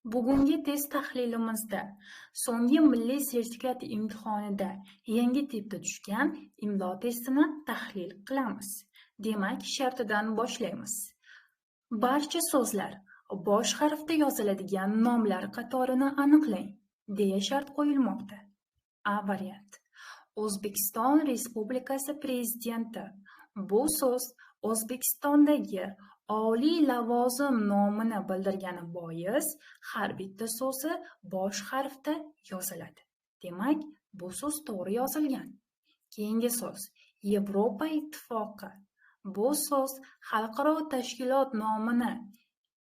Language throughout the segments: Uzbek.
Bugungi test tahlilimizda so'nggi milliy sertifikat imtihonida yangi tipda tushgan imlo testini tahlil qilamiz. Demak, shartidan boshlaymiz. Barcha so'zlar bosh harfda yoziladigan nomlar qatorini aniqlang, deya shart qo'yilmoqda. A variant. O'zbekiston Respublikasi Prezidenti. Bu so'z O'zbekistondagi oliy lavozim nomini bildirgani bois har bitta so'zi bosh harfda yoziladi. Demak, bu so'z to'g'ri yozilgan. Keyingi so'z Yevropa Ittifoqi. Bu so'z xalqaro tashkilot nomini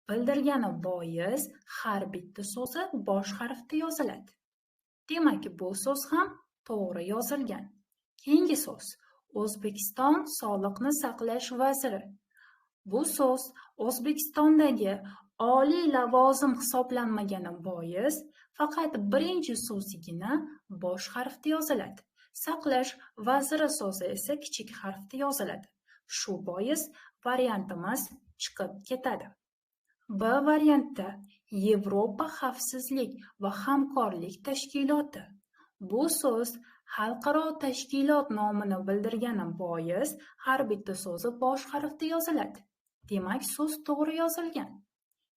bildirgani bois har bitta so'zi bosh harfda yoziladi. Demak, bu so'z ham to'g'ri yozilgan. Keyingi so'z O'zbekiston Sog'liqni saqlash vaziri. Bu so'z O'zbekistondagi oliy lavozim hisoblanmagani bois faqat birinchi so'zigina bosh harfda yoziladi. Saqlash vaziri so'zi esa kichik harfda yoziladi. Shu bois variantimiz chiqib ketadi. B variantda Yevropa xavfsizlik va hamkorlik tashkiloti. Bu so'z xalqaro tashkilot nomini bildirgani bois har bitta so'zi bosh harfda yoziladi. Demak, so'z to'g'ri yozilgan.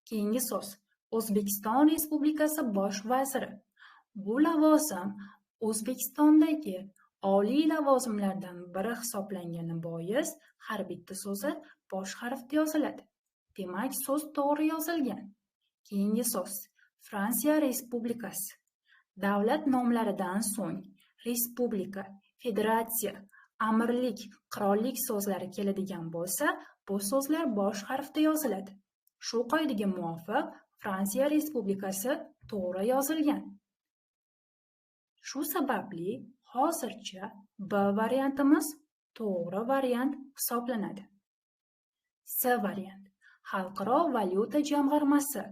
Keyingi so'z O'zbekiston Respublikasi bosh vaziri. Bu lavozim O'zbekistondagi oliy lavozimlardan biri hisoblangani bois har bitta so'zi bosh harfda yoziladi. Demak, so'z to'g'ri yozilgan. Keyingi so'z Fransiya Respublikasi. Davlat nomlaridan so'ng respublika, federatsiya, amirlik, qirollik so'zlari keladigan bo'lsa, bu so'zlar bosh harfda yoziladi. Shu qoidaga muvofiq Fransiya Respublikasi to'g'ri yozilgan. Shu sababli hozircha B variantimiz to'g'ri variant hisoblanadi. C variant. Xalqaro valyuta jamg'armasi.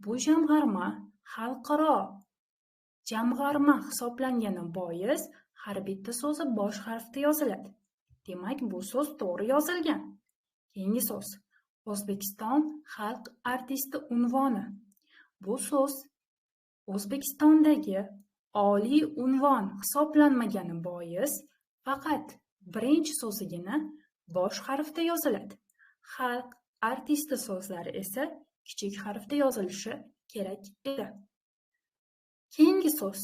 Bu jamg'arma xalqaro jamg'arma hisoblangani bois har bitta so'zi bosh harfda yoziladi. Demak, bu so'z to'g'ri yozilgan. Keyingi so'z O'zbekiston xalq artisti unvoni. Bu so'z O'zbekistondagi oliy unvon hisoblanmagani bois faqat birinchi so'zigina bosh harfda yoziladi. Xalq artisti so'zlari esa kichik harfda yozilishi kerak edi. Keyingi so'z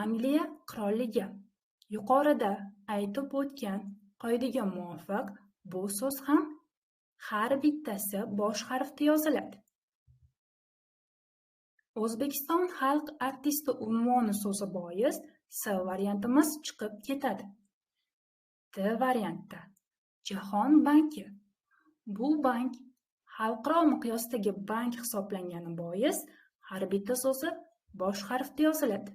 Angliya qirolligi. Yuqorida aytib o'tgan qoidaga muvofiq bu so'z ham har bittasi bosh harfda yoziladi. O'zbekiston xalq artisti unvoni so'zi bois C variantimiz chiqib ketadi. D variantda Jahon banki. Bu bank xalqaro miqyosdagi bank hisoblangani bois har bitta so'zi bosh harfda yoziladi.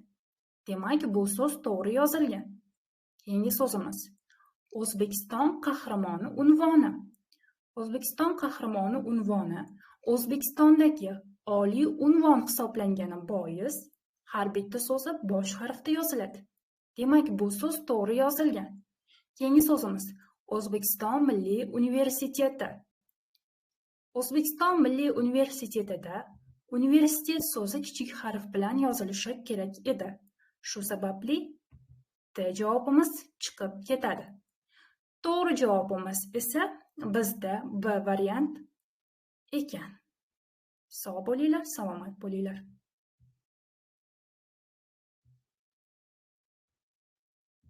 Demak, bu so'z to'g'ri yozilgan. Keyingi so'zimiz O'zbekiston qahramoni unvoni. O'zbekiston qahramoni unvoni O'zbekistondagi oliy unvon hisoblangani bois har bitta so'zi bosh harfda yoziladi. Demak, bu so'z to'g'ri yozilgan. Keyingi so'zimiz O'zbekiston Milliy universiteti. O'zbekiston Milliy universitetida universitet so'zi kichik harf bilan yozilishi kerak edi. Shu sababli D javobimiz chiqib ketadi. To'g'ri javobimiz esa bizda B variant ekan. Sog' bo'linglar, salomat bo'linglar.